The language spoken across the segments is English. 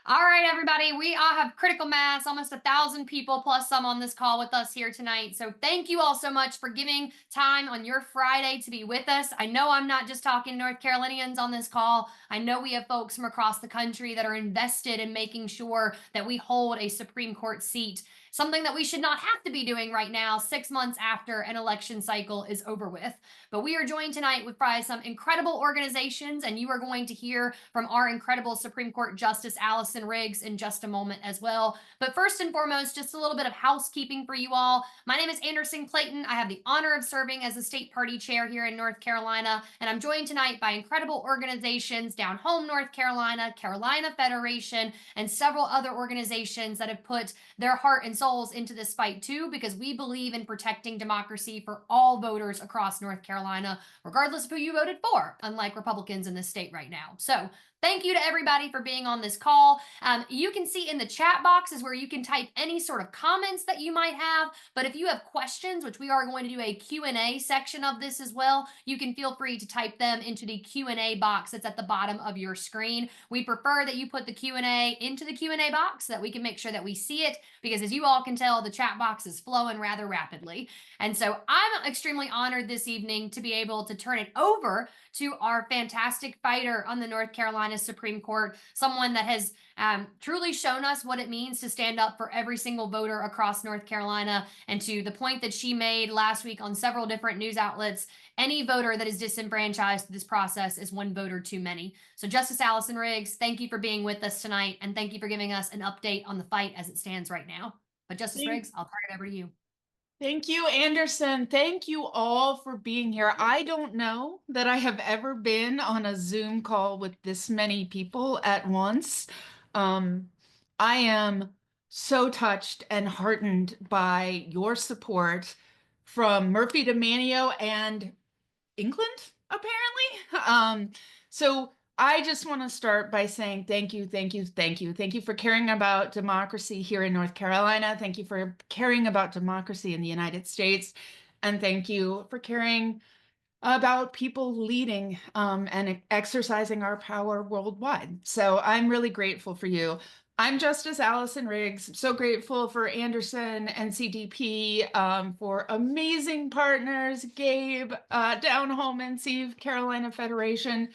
All right, everybody. We all have critical mass, almost 1,000 people plus some on this call with us here tonight. So thank you all so much for giving time on your Friday to be with us. I know I'm not just talking North Carolinians on this call. I know we have folks from across the country that are invested in making sure that we hold a Supreme Court seat, something that we should not have to be doing right now, 6 months after an election cycle is over with. But we are joined tonight with probably some incredible organizations, and you are going to hear from our incredible Supreme Court Justice Allison Riggs in just a moment as well. But first and foremost, just a little bit of housekeeping for you all. My name is Anderson Clayton. I have the honor of serving as the state party chair here in North Carolina, and I'm joined tonight by incredible organizations down home North Carolina, Carolina Federation, and several other organizations that have put their heart and souls into this fight too, because we believe in protecting democracy for all voters across North Carolina, regardless of who you voted for, unlike Republicans in this state right now. So thank you to everybody for being on this call. You can see in the chat box is where you can type any sort of comments that you might have. But if you have questions, which we are going to do a Q&A section of this as well, you can feel free to type them into the Q&A box that's at the bottom of your screen. We prefer that you put the Q&A into the Q&A box so that we can make sure that we see it, because as you all can tell, the chat box is flowing rather rapidly. And so I'm extremely honored this evening to be able to turn it over to our fantastic fighter on the North Carolina Supreme Court, someone that has truly shown us what it means to stand up for every single voter across North Carolina. And to the point that she made last week on several different news outlets, any voter that is disenfranchised through this process is one voter too many. So Justice Allison Riggs, thank you for being with us tonight, and thank you for giving us an update on the fight as it stands right now. But Justice Riggs, I'll turn it over to you. Thank you, Anderson. Thank you all for being here. I don't know that I have ever been on a Zoom call with this many people at once. Um, I am so touched and heartened by your support from Murphy to Manio and England, apparently. So I just want to start by saying thank you, thank you, thank you. Thank you for caring about democracy here in North Carolina. Thank you for caring about democracy in the United States. And thank you for caring about people leading and exercising our power worldwide. So I'm really grateful for you. I'm Justice Allison Riggs. So grateful for Anderson and CDP, for amazing partners, Gabe, down home NC, Carolina Federation.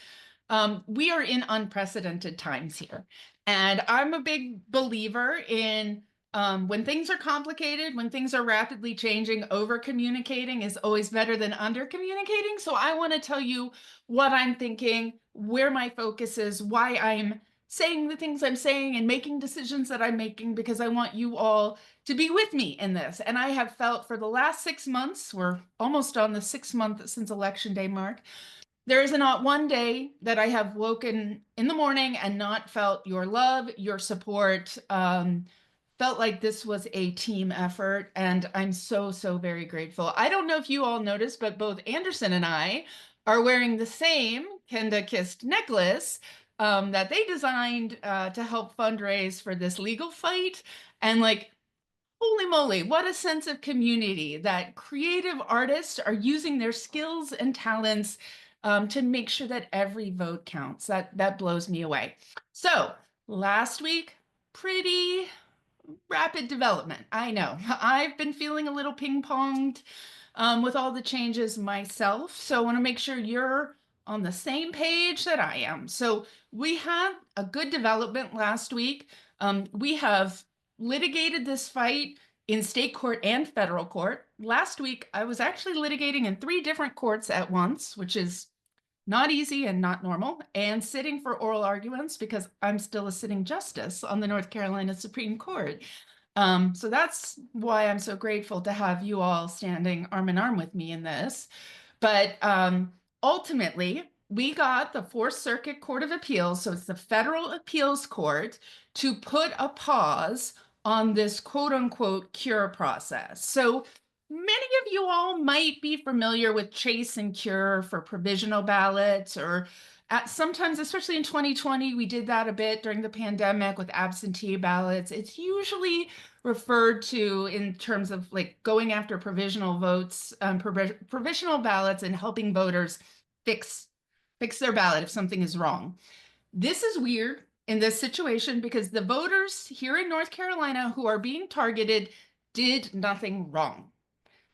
We are in unprecedented times here. And I'm a big believer in when things are complicated, when things are rapidly changing, over communicating is always better than under communicating. So I want to tell you what I'm thinking, where my focus is, why I'm saying the things I'm saying and making decisions that I'm making, because I want you all to be with me in this. And I have felt for the last 6 months, we're almost on the 6 month since Election Day mark, there is not one day that I have woken in the morning and not felt your love, your support, felt like this was a team effort, and I'm so, so very grateful. I don't know if you all noticed, but both Anderson and I are wearing the same Kenda Kissed necklace that they designed to help fundraise for this legal fight. And like, holy moly, what a sense of community that creative artists are using their skills and talents to make sure that every vote counts. That blows me away. So last week, pretty rapid development. I know. I've been feeling a little ping-ponged with all the changes myself. So I want to make sure you're on the same page that I am. So we had a good development last week. We have litigated this fight in state court and federal court. Last week, I was actually litigating in 3 different courts at once, which is not easy and not normal, and sitting for oral arguments because I'm still a sitting justice on the North Carolina Supreme Court. So that's why I'm so grateful to have you all standing arm in arm with me in this. But ultimately, we got the Fourth Circuit Court of Appeals, so it's the federal appeals court, to put a pause on this quote unquote cure process. So many of you all might be familiar with chase and cure for provisional ballots, or sometimes, especially in 2020, we did that a bit during the pandemic with absentee ballots. It's usually referred to in terms of like going after provisional votes, provisional ballots, and helping voters fix their ballot if something is wrong. This is weird. in this situation because the voters here in North Carolina who are being targeted did nothing wrong.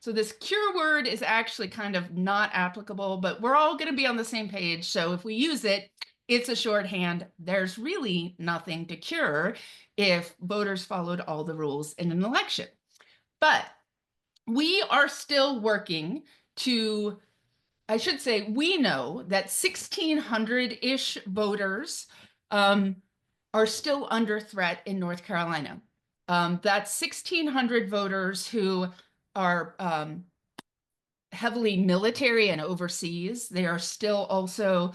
So this cure word is actually kind of not applicable, but we're all going to be on the same page. So if we use it, it's a shorthand. There's really nothing to cure if voters followed all the rules in an election. But we are still working to, I should say, we know that 1,600-ish voters are still under threat in North Carolina. That's 1,600 voters who are heavily military and overseas. They are still also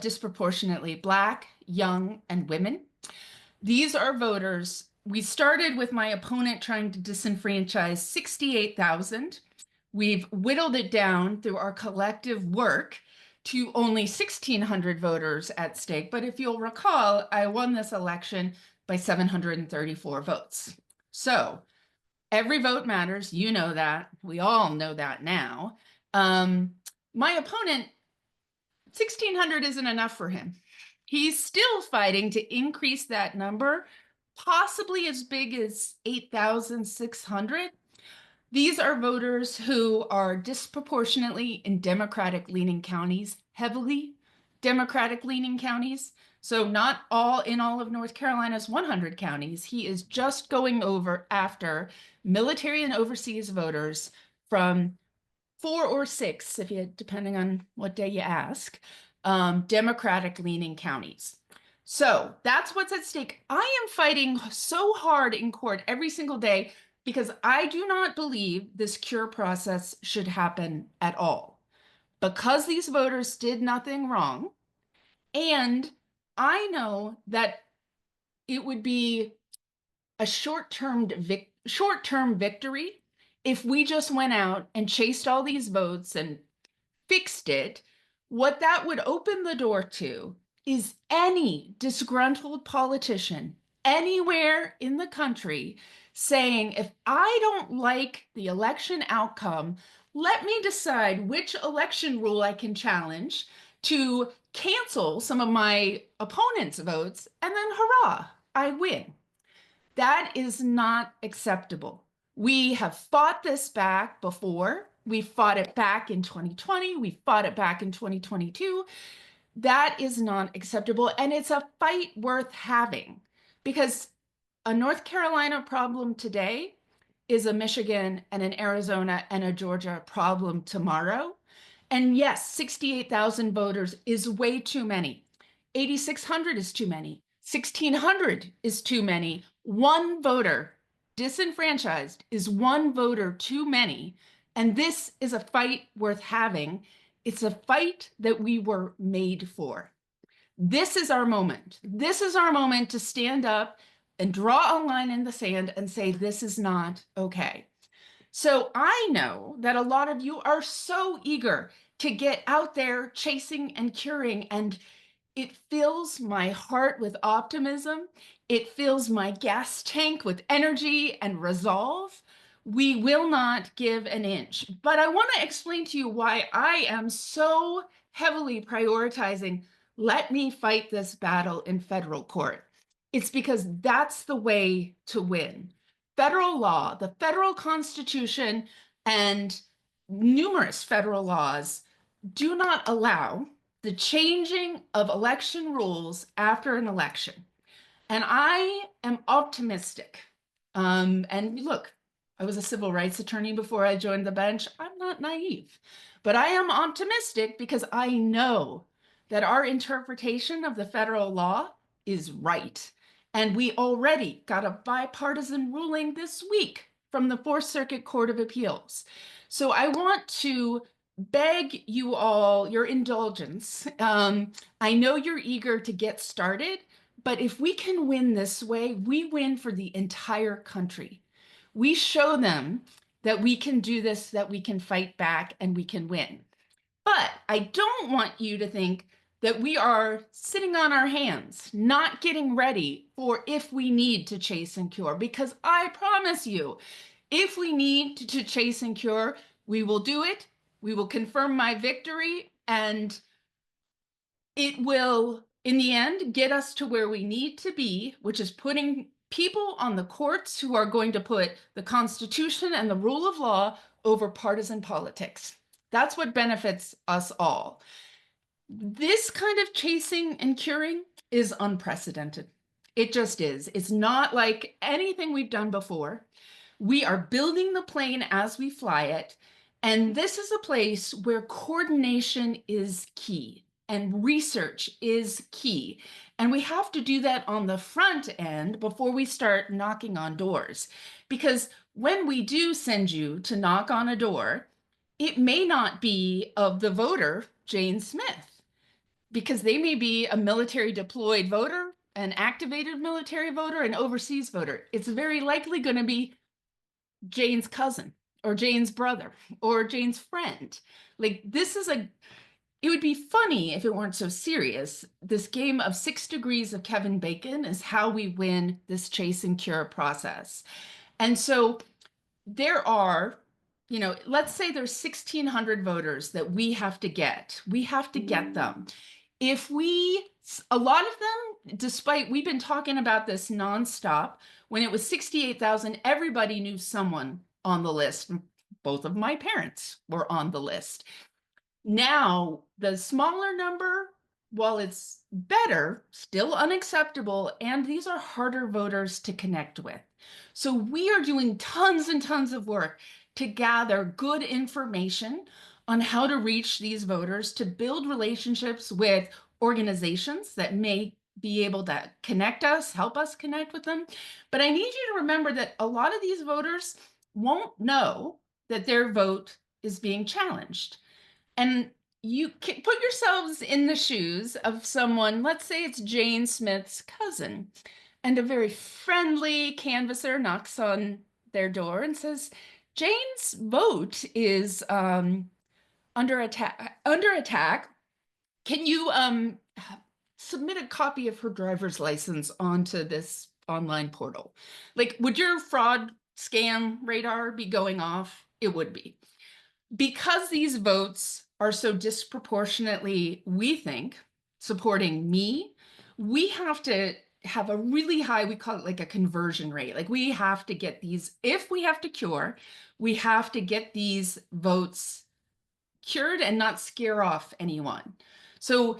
disproportionately Black, young, and women. These are voters. We started with my opponent trying to disenfranchise 68,000. We've whittled it down through our collective work to only 1,600 voters at stake. But if you'll recall, I won this election by 734 votes. So every vote matters. You know that. We all know that now. My opponent, 1,600 isn't enough for him. He's still fighting to increase that number, possibly as big as 8,600. These are voters who are disproportionately in Democratic-leaning counties, heavily Democratic-leaning counties. So not all in all of North Carolina's 100 counties. He is just going over after military and overseas voters from 4 or 6, if you, depending on what day you ask, Democratic-leaning counties. So that's what's at stake. I am fighting so hard in court every single day because I do not believe this cure process should happen at all. Because these voters did nothing wrong, and I know that it would be a short-term victory if we just went out and chased all these votes and fixed it. What that would open the door to is any disgruntled politician anywhere in the country saying, if I don't like the election outcome, let me decide which election rule I can challenge to cancel some of my opponent's votes, and then hurrah, I win. That is not acceptable. We have fought this back before. We fought it back in 2020. We fought it back in 2022. That is not acceptable. And it's a fight worth having because a North Carolina problem today is a Michigan and an Arizona and a Georgia problem tomorrow. And yes, 68,000 voters is way too many. 8,600 is too many. 1,600 is too many. One voter disenfranchised is one voter too many. And this is a fight worth having. It's a fight that we were made for. This is our moment. This is our moment to stand up and draw a line in the sand and say, this is not okay. So I know that a lot of you are so eager to get out there chasing and curing, and it fills my heart with optimism. It fills my gas tank with energy and resolve. We will not give an inch. But I want to explain to you why I am so heavily prioritizing, let me fight this battle in federal court. It's because that's the way to win. Federal law, the federal constitution, and numerous federal laws do not allow the changing of election rules after an election. And I am optimistic. And look, I was a civil rights attorney before I joined the bench. I'm not naive, but I am optimistic because I know that our interpretation of the federal law is right. And we already got a bipartisan ruling this week from the Fourth Circuit Court of Appeals. So I want to beg you all your indulgence. I know you're eager to get started, but if we can win this way, we win for the entire country. We show them that we can do this, that we can fight back, and we can win. But I don't want you to think that we are sitting on our hands, not getting ready for if we need to chase and cure, because I promise you, if we need to chase and cure, we will do it. We will confirm my victory, and it will in the end, get us to where we need to be, which is putting people on the courts who are going to put the Constitution and the rule of law over partisan politics. That's what benefits us all. This kind of chasing and curing is unprecedented. It just is. It's not like anything we've done before. We are building the plane as we fly it. And this is a place where coordination is key and research is key. And we have to do that on the front end before we start knocking on doors. Because when we do send you to knock on a door, it may not be of the voter, Jane Smith, because they may be a military deployed voter, an activated military voter, an overseas voter. It's very likely going to be Jane's cousin or Jane's brother or Jane's friend. Like this is it would be funny if it weren't so serious. This game of 6 degrees of Kevin Bacon is how we win this chase and cure process. And so there are, let's say there's 1,600 voters that we have to get. We have to get them. If a lot of them, despite we've been talking about this nonstop, when it was 68,000, everybody knew someone on the list. Both of my parents were on the list. Now, the smaller number, while it's better, still unacceptable, and these are harder voters to connect with. So we are doing tons and tons of work to gather good information on how to reach these voters, to build relationships with organizations that may be able to connect us, help us connect with them. But I need you to remember that a lot of these voters won't know that their vote is being challenged. And you can put yourselves in the shoes of someone, let's say it's Jane Smith's cousin, and a very friendly canvasser knocks on their door and says, Jane's vote is under attack. Can you submit a copy of her driver's license onto this online portal? Like, would your fraud scam radar be going off? It would be. Because these votes are so disproportionately, we think, supporting me, we have to have a really high, we call it like a conversion rate. Like we have to get these, if we have to cure, we have to get these votes cured and not scare off anyone. So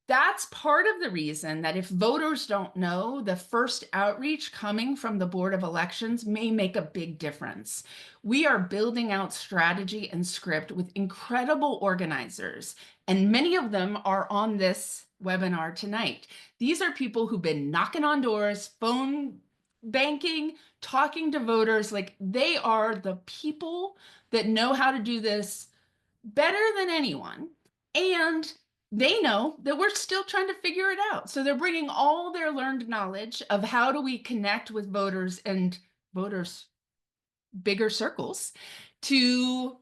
that's part of the reason that if voters don't know, the first outreach coming from the Board of Elections may make a big difference. We are building out strategy and script with incredible organizers, and many of them are on this webinar tonight. These are people who've been knocking on doors, phone banking, talking to voters. Like they are the people that know how to do this better than anyone. And they know that we're still trying to figure it out. So they're bringing all their learned knowledge of how do we connect with voters and voters bigger circles to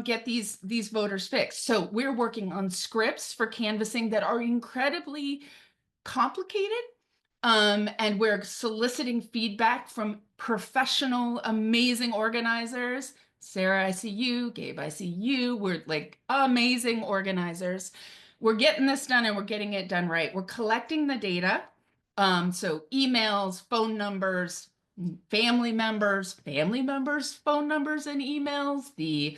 get these voters fixed. So we're working on scripts for canvassing that are incredibly complicated. And we're soliciting feedback from professional, amazing organizers. Sarah, I see you. Gabe, I see you. We're like amazing organizers. We're getting this done and we're getting it done right. We're collecting the data. So emails, phone numbers, family members, phone numbers and emails, the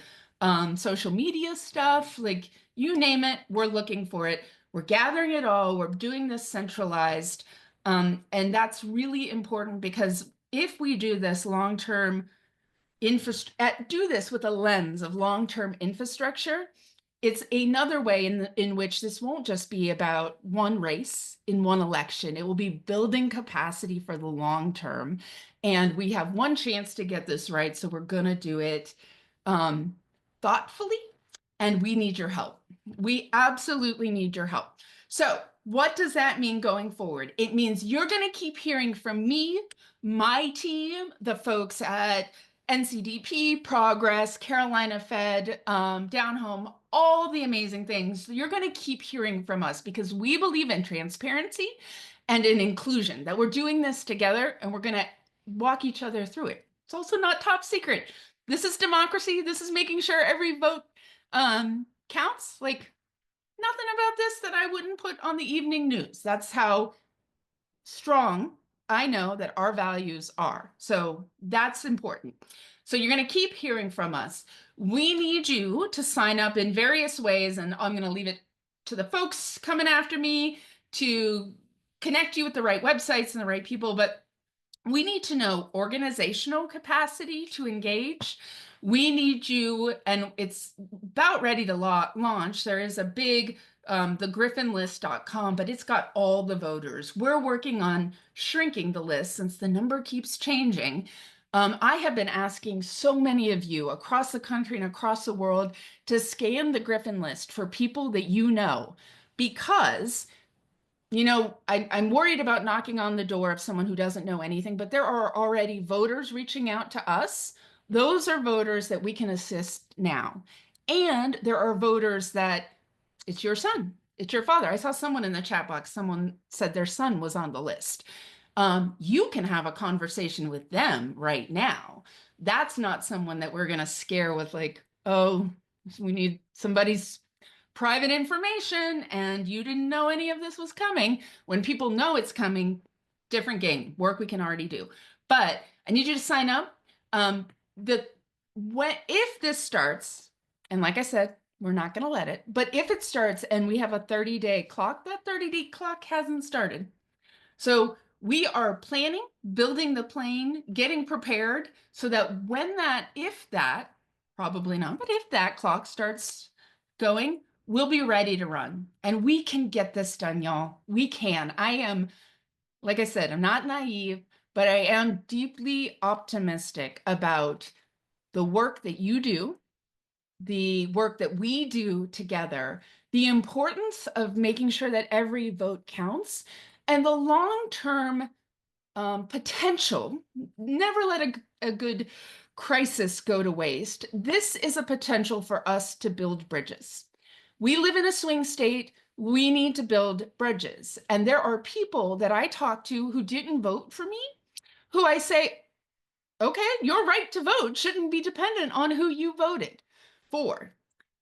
social media stuff, like you name it, we're looking for it. We're gathering it all. We're doing this centralized. And that's really important because if we do this long-term do this with a lens of long-term infrastructure, it's another way in which this won't just be about one race in one election. It will be building capacity for the long term. And we have one chance to get this right. So we're going to do it thoughtfully. And we need your help. We absolutely need your help. So what does that mean going forward? It means you're going to keep hearing from me, my team, the folks at NCDP, Progress, Carolina Fed, Down Home, all the amazing things. You're going to keep hearing from us because we believe in transparency and in inclusion, that we're doing this together and we're going to walk each other through it. It's also not top secret. This is democracy. This is making sure every vote counts. Like nothing about this that I wouldn't put on the evening news. That's how strong I know that our values are. So that's important. So you're going to keep hearing from us. We need you to sign up in various ways, and I'm going to leave it to the folks coming after me to connect you with the right websites and the right people. But we need to know organizational capacity to engage. We need you, and it's about ready to launch. There is a big, thegriffinlist.com, but it's got all the voters. We're working on shrinking the list since the number keeps changing. I have been asking so many of you across the country and across the world to scan the Griffin list for people that you know, because I'm worried about knocking on the door of someone who doesn't know anything, but there are already voters reaching out to us. Those are voters that we can assist now. And there are voters that it's your son, it's your father. I saw someone in the chat box, someone said their son was on the list. You can have a conversation with them right now. That's not someone that we're going to scare with, like, oh, we need somebody's private information and you didn't know any of this was coming. When people know it's coming, different game, work we can already do. But I need you to sign up. If this starts, and like I said, we're not going to let it, but if it starts and we have a 30-day clock, that 30-day clock hasn't started. So we are planning, building the plane, getting prepared so that if that, probably not, but if that clock starts going, we'll be ready to run. And we can get this done, y'all. We can. Like I said, I'm not naive, but I am deeply optimistic about the work that you do, the work that we do together, the importance of making sure that every vote counts, and the long-term potential. Never let a good crisis go to waste. This is a potential for us to build bridges. We live in a swing state. We need to build bridges. And there are people that I talk to who didn't vote for me, who I say, okay, your right to vote shouldn't be dependent on who you voted for.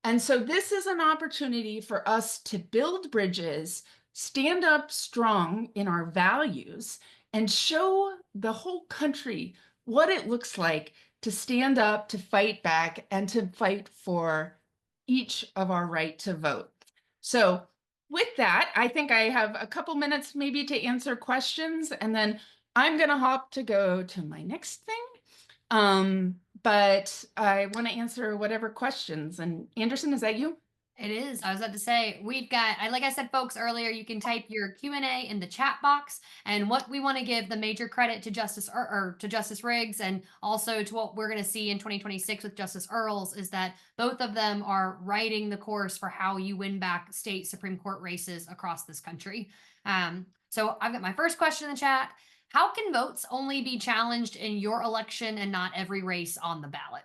And so this is an opportunity for us to build bridges, stand up strong in our values, and show the whole country what it looks like to stand up, to fight back, and to fight for each of our right to vote. So with that, I think I have a couple minutes maybe to answer questions, and then I'm going to hop to go to my next thing. But I want to answer whatever questions. And Anderson, is that you? It is. I was about to say we've got. Like I said, folks earlier, you can type your Q&A in the chat box. And what we want to give the major credit to to Justice Riggs, and also to what we're going to see in 2026 with Justice Earls, is that both of them are writing the course for how you win back state Supreme Court races across this country. So I've got my first question in the chat. How can votes only be challenged in your election and not every race on the ballot?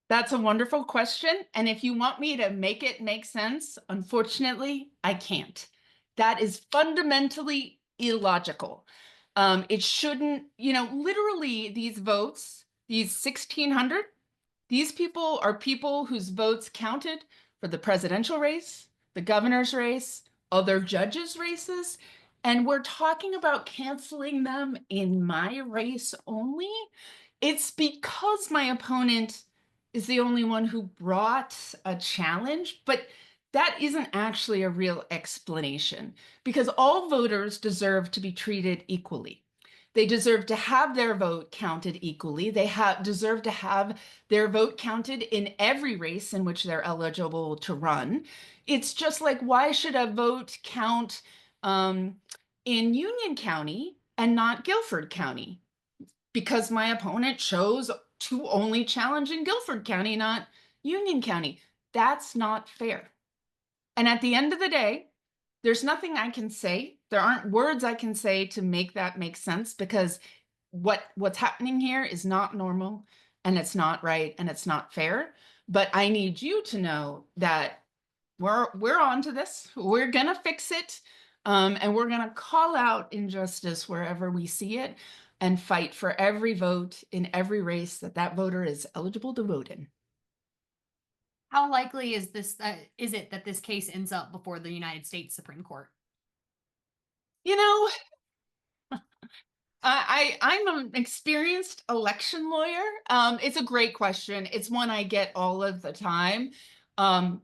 That's a wonderful question. And if you want me to make it make sense, unfortunately, I can't. That is fundamentally illogical. It shouldn't, literally these votes, these 1,600, these people are people whose votes counted for the presidential race, the governor's race, other judges' races. And we're talking about canceling them in my race only. It's because my opponent is the only one who brought a challenge, but that isn't actually a real explanation, because all voters deserve to be treated equally. They deserve to have their vote counted equally. They deserve to have their vote counted in every race in which they're eligible to run. It's just like, why should a vote count in Union County and not Guilford County? Because my opponent chose to only challenge in Guilford County, not Union County. That's not fair. And at the end of the day, there's nothing I can say. There aren't words I can say to make that make sense, because what's happening here is not normal, and it's not right, and it's not fair. But I need you to know that we're on to this. We're gonna fix it, and we're gonna call out injustice wherever we see it, and fight for every vote in every race that voter is eligible to vote in. How likely is it that this case ends up before the United States Supreme Court? You know, I'm an experienced election lawyer. It's a great question. It's one I get all of the time. Um,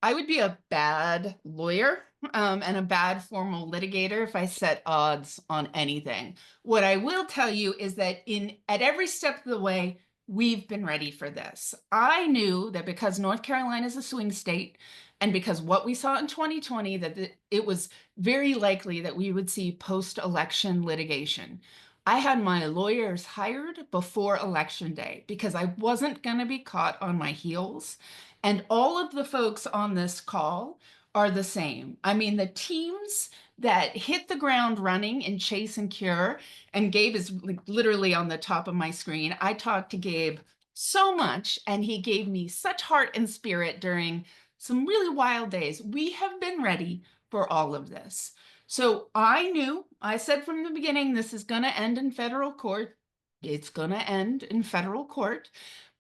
I would be a bad lawyer, and a bad formal litigator if I set odds on anything. What I will tell you is that in at every step of the way, we've been ready for this. I knew that because North Carolina is a swing state, and because what we saw in 2020, that it was very likely that we would see post-election litigation. I had my lawyers hired before election day because I wasn't going to be caught on my heels. And all of the folks on this call are the same. I mean, the teams that hit the ground running in Chase and Cure, and Gabe is like literally on the top of my screen. I talked to Gabe so much, and he gave me such heart and spirit during some really wild days. We have been ready for all of this. So I knew, I said from the beginning, this is going to end in federal court. It's going to end in federal court.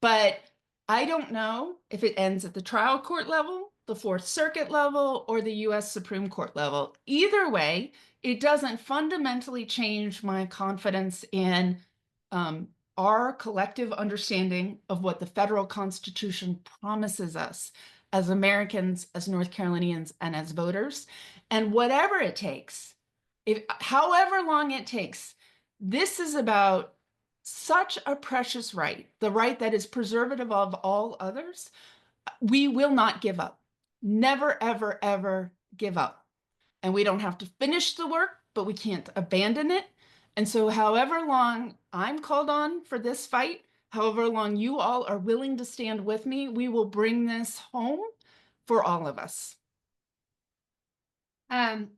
But I don't know if it ends at the trial court level, the Fourth Circuit level, or the US Supreme Court level. Either way, it doesn't fundamentally change my confidence in our collective understanding of what the federal Constitution promises us as Americans, as North Carolinians, and as voters. And whatever it takes, if however long it takes, this is about such a precious right, the right that is preservative of all others. We will not give up. Never, ever, ever give up. And we don't have to finish the work, but we can't abandon it. And so, however long I'm called on for this fight, however long you all are willing to stand with me, we will bring this home for all of us.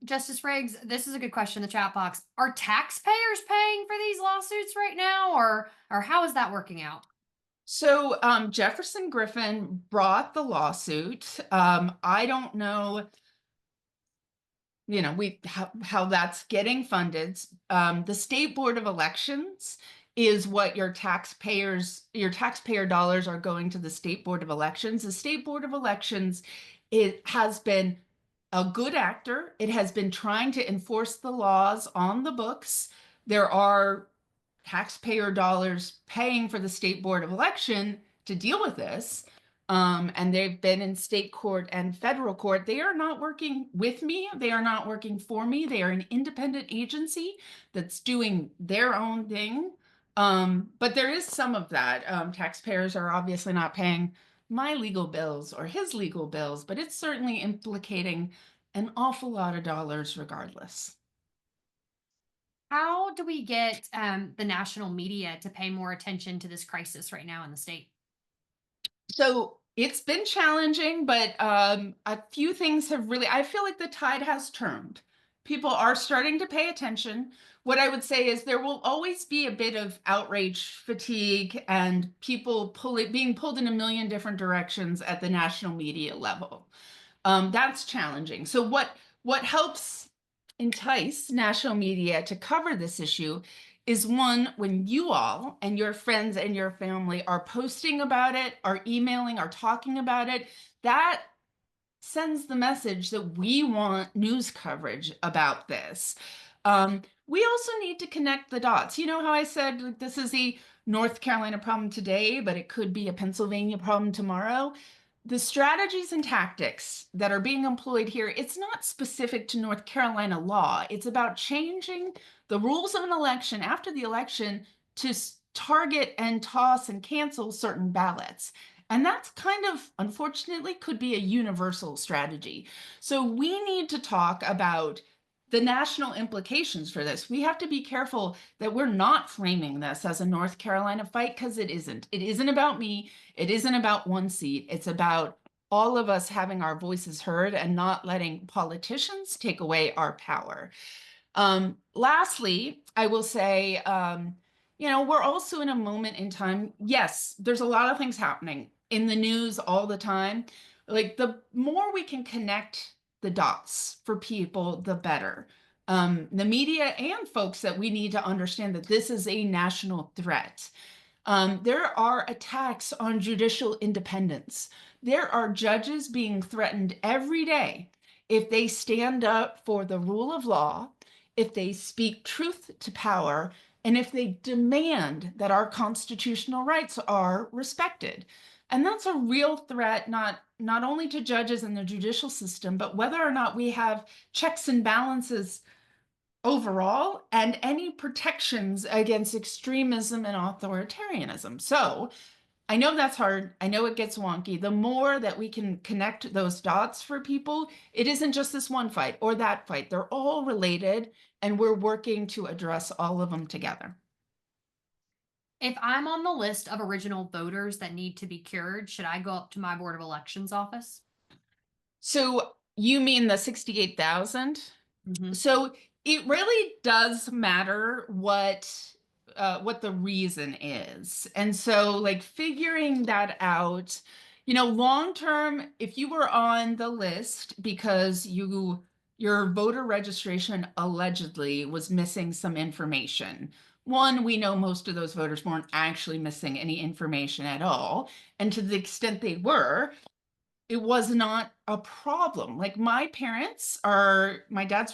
Justice Riggs, this is a good question in the chat box. Are taxpayers paying for these lawsuits right now, or how is that working out? So Jefferson Griffin brought the lawsuit. I don't know, how that's getting funded. The State Board of Elections is what your taxpayer dollars are going to the State Board of Elections. The State Board of Elections, it has been a good actor. It has been trying to enforce the laws on the books. There are taxpayer dollars paying for the State Board of Election to deal with this. And they've been in state court and federal court. They are not working with me. They are not working for me. They are an independent agency that's doing their own thing. But there is some of that. Taxpayers are obviously not paying my legal bills or his legal bills, but it's certainly implicating an awful lot of dollars regardless. How do we get the national media to pay more attention to this crisis right now in the state? So it's been challenging, but a few things have really, I feel like the tide has turned. People are starting to pay attention. What I would say is there will always be a bit of outrage fatigue and being pulled in a million different directions at the national media level. That's challenging. So what helps entice national media to cover this issue is one, when you all and your friends and your family are posting about it, are emailing, are talking about it, that sends the message that we want news coverage about this. We also need to connect the dots. You know how I said like, this is a North Carolina problem today, but it could be a Pennsylvania problem tomorrow? The strategies and tactics that are being employed here, it's not specific to North Carolina law. It's about changing the rules of an election after the election to target and toss and cancel certain ballots. And that's kind of, unfortunately, could be a universal strategy. So we need to talk about the national implications for this. We have to be careful that we're not framing this as a North Carolina fight because it isn't. It isn't about me. It isn't about one seat. It's about all of us having our voices heard and not letting politicians take away our power. Lastly, I will say, we're also in a moment in time. Yes, there's a lot of things happening in the news all the time. Like the more we can connect the dots for people, the better. The media and folks that we need to understand that this is a national threat. There are attacks on judicial independence. There are judges being threatened every day if they stand up for the rule of law, if they speak truth to power, and if they demand that our constitutional rights are respected. And that's a real threat, not only to judges and the judicial system, but whether or not we have checks and balances overall and any protections against extremism and authoritarianism. So I know that's hard. I know it gets wonky. The more that we can connect those dots for people, it isn't just this one fight or that fight. They're all related, and we're working to address all of them together. If I'm on the list of original voters that need to be cured, should I go up to my Board of Elections office? So you mean the 68,000? Mm-hmm. So it really does matter what the reason is. And so like figuring that out, long term, if you were on the list because your voter registration allegedly was missing some information. One, we know most of those voters weren't actually missing any information at all. And to the extent they were, it was not a problem. Like my dad's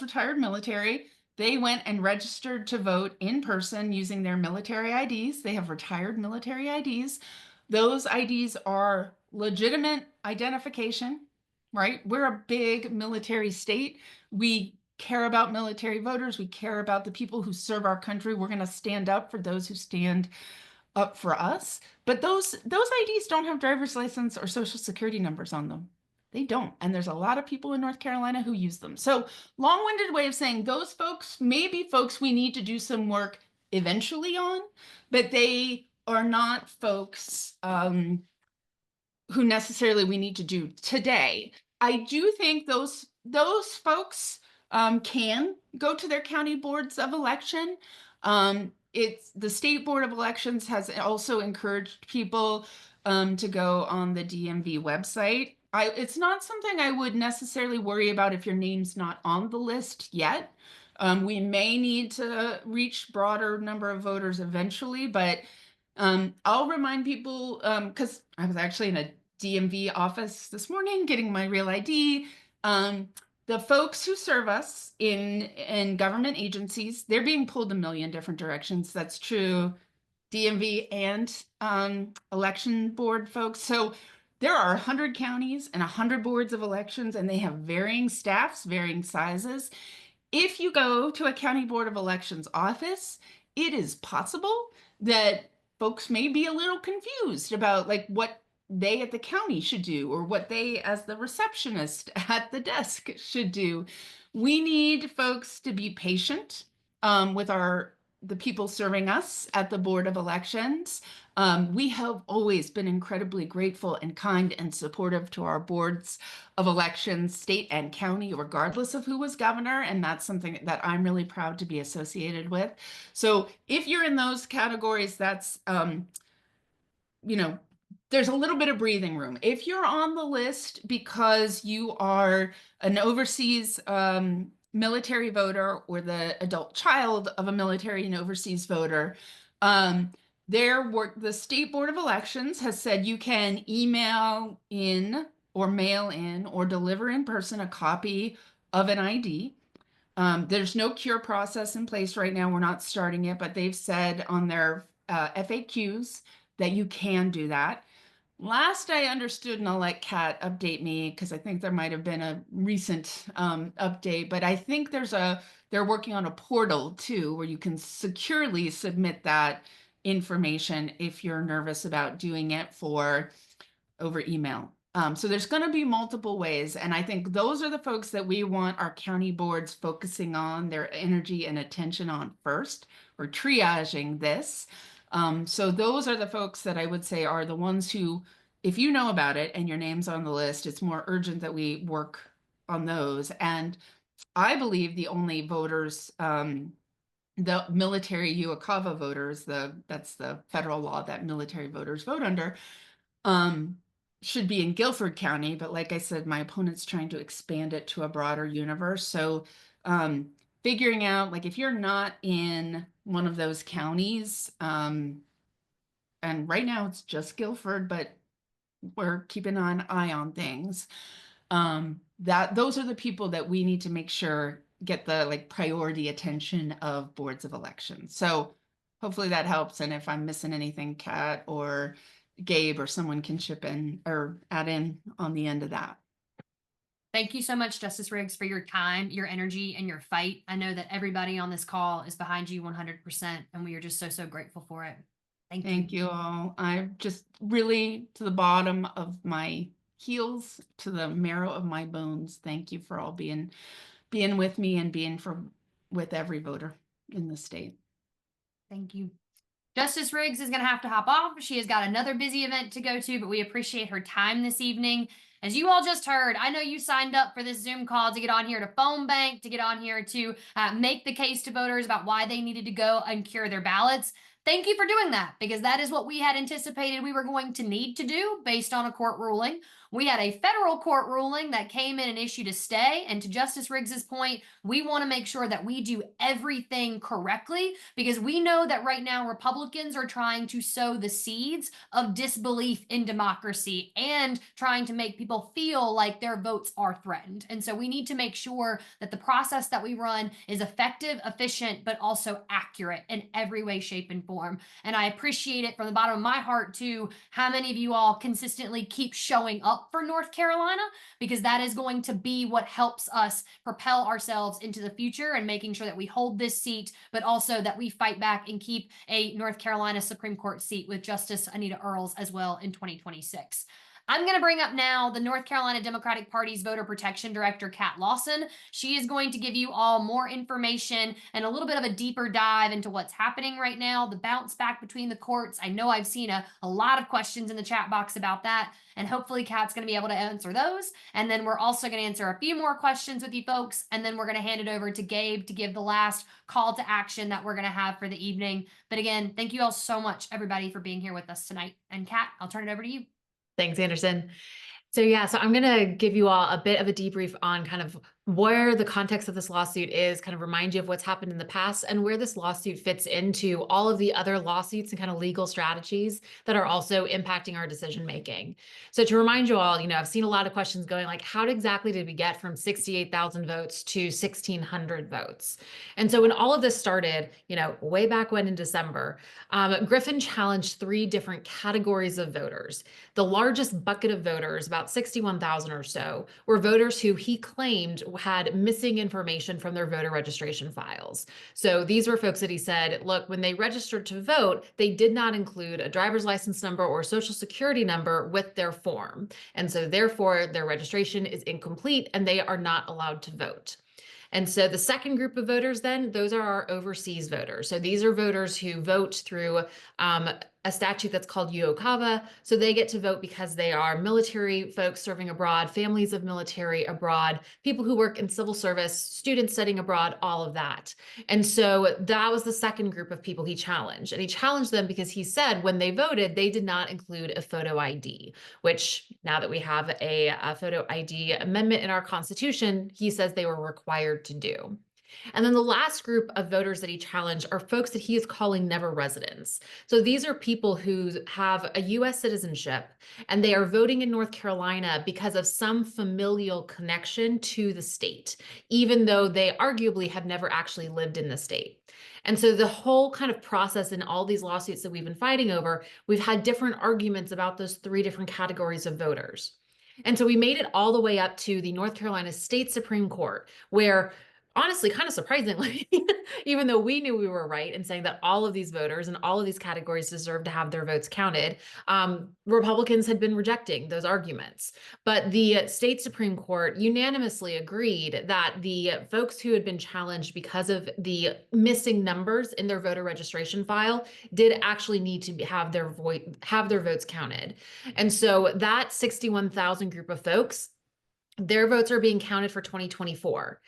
retired military. They went and registered to vote in person using their military IDs. They have retired military IDs. Those IDs are legitimate identification, right? We're a big military state. We care about military voters. We care about the people who serve our country. We're going to stand up for those who stand up for us. But those IDs don't have driver's license or social security numbers on them. They don't. And there's a lot of people in North Carolina who use them. So long-winded way of saying those folks may be folks we need to do some work eventually on, but they are not folks who necessarily we need to do today. I do think those folks can go to their county boards of election. It's the state board of elections has also encouraged people to go on the DMV website. It's not something I would necessarily worry about if your name's not on the list yet. We may need to reach broader number of voters eventually, but I'll remind people because I was actually in a DMV office this morning getting my real ID. The folks who serve us in government agencies, they're being pulled a million different directions. That's true, DMV and election board folks. So there are 100 counties and 100 boards of elections, and they have varying staffs, varying sizes. If you go to a county board of elections office, it is possible that folks may be a little confused about like what they at the county should do or what they as the receptionist at the desk should do. We need folks to be patient with the people serving us at the Board of Elections. We have always been incredibly grateful and kind and supportive to our boards of elections, state and county, regardless of who was governor. And that's something that I'm really proud to be associated with. So if you're in those categories, that's, you know, there's a little bit of breathing room. If you're on the list because you are an overseas military voter or the adult child of a military and overseas voter, the State Board of Elections has said you can email in or mail in or deliver in person a copy of an ID. There's no cure process in place right now. We're not starting it, but they've said on their FAQs that you can do that. Last I understood, and I'll let Kat update me because I think there might have been a recent update, but I think they're working on a portal too where you can securely submit that information if you're nervous about doing it over email. So there's going to be multiple ways, and I think those are the folks that we want our county boards focusing on their energy and attention on first. We're triaging this. So those are the folks that I would say are the ones who, if you know about it and your name's on the list, it's more urgent that we work on those. And I believe the only voters, the military UOCAVA voters, that's the federal law that military voters vote under, um, should be in Guilford County, but like I said, my opponent's trying to expand it to a broader universe. So figuring out like if you're not in one of those counties, and right now it's just Guilford, but we're keeping an eye on things. That those are the people that we need to make sure get the like priority attention of boards of elections. So hopefully that helps. And if I'm missing anything, Kat or Gabe or someone can chip in or add in on the end of that. Thank you so much, Justice Riggs, for your time, your energy, and your fight. I know that everybody on this call is behind you 100%, and we are just so, so grateful for it. Thank you. Thank you all. I'm just really to the bottom of my heels, to the marrow of my bones. Thank you for all being with me and being with every voter in the state. Thank you. Justice Riggs is going to have to hop off. She has got another busy event to go to, but we appreciate her time this evening. As you all just heard, I know you signed up for this Zoom call to get on here to phone bank, to get on here to make the case to voters about why they needed to go and cure their ballots. Thank you for doing that, because that is what we had anticipated we were going to need to do based on a court ruling. We had a federal court ruling that came in and issued a stay. And to Justice Riggs's point, we want to make sure that we do everything correctly, because we know that right now Republicans are trying to sow the seeds of disbelief in democracy and trying to make people feel like their votes are threatened. And so we need to make sure that the process that we run is effective, efficient, but also accurate in every way, shape, and form. And I appreciate it from the bottom of my heart too, how many of you all consistently keep showing up for North Carolina, because that is going to be what helps us propel ourselves into the future and making sure that we hold this seat, but also that we fight back and keep a North Carolina Supreme Court seat with Justice Anita Earls as well in 2026. I'm going to bring up now the North Carolina Democratic Party's Voter Protection Director, Kat Lawson. She is going to give you all more information and a little bit of a deeper dive into what's happening right now, the bounce back between the courts. I know I've seen a lot of questions in the chat box about that, and hopefully Kat's going to be able to answer those. And then we're also going to answer a few more questions with you folks, and then we're going to hand it over to Gabe to give the last call to action that we're going to have for the evening. But again, thank you all so much, everybody, for being here with us tonight. And Kat, I'll turn it over to you. Thanks, Anderson. So I'm going to give you all a bit of a debrief on kind of where the context of this lawsuit is, kind of remind you of what's happened in the past and where this lawsuit fits into all of the other lawsuits and kind of legal strategies that are also impacting our decision making. So to remind you all, I've seen a lot of questions going like, how exactly did we get from 68,000 votes to 1,600 votes? And so when all of this started, way back when in December, Griffin challenged 3 different categories of voters. The largest bucket of voters, about 61,000 or so, were voters who he claimed had missing information from their voter registration files. So these were folks that he said, look, when they registered to vote, they did not include a driver's license number or social security number with their form. And so therefore their registration is incomplete and they are not allowed to vote. And so the second group of voters then, those are our overseas voters. So these are voters who vote through a statute that's called UOCAVA. So they get to vote because they are military folks serving abroad, families of military abroad, people who work in civil service, students studying abroad, all of that. And so that was the second group of people he challenged. And he challenged them because he said when they voted, they did not include a photo ID, which now that we have a photo ID amendment in our Constitution, he says they were required to do. And then the last group of voters that he challenged are folks that he is calling never residents. So these are people who have a U.S. citizenship and they are voting in North Carolina because of some familial connection to the state, even though they arguably have never actually lived in the state. And so the whole kind of process in all these lawsuits that we've been fighting over, we've had different arguments about those 3 different categories of voters. And so we made it all the way up to the North Carolina State Supreme Court, where honestly, kind of surprisingly, even though we knew we were right in saying that all of these voters and all of these categories deserve to have their votes counted, Republicans had been rejecting those arguments. But the state Supreme Court unanimously agreed that the folks who had been challenged because of the missing numbers in their voter registration file did actually need to have their votes counted. And so that 61,000 group of folks, their votes are being counted for 2024.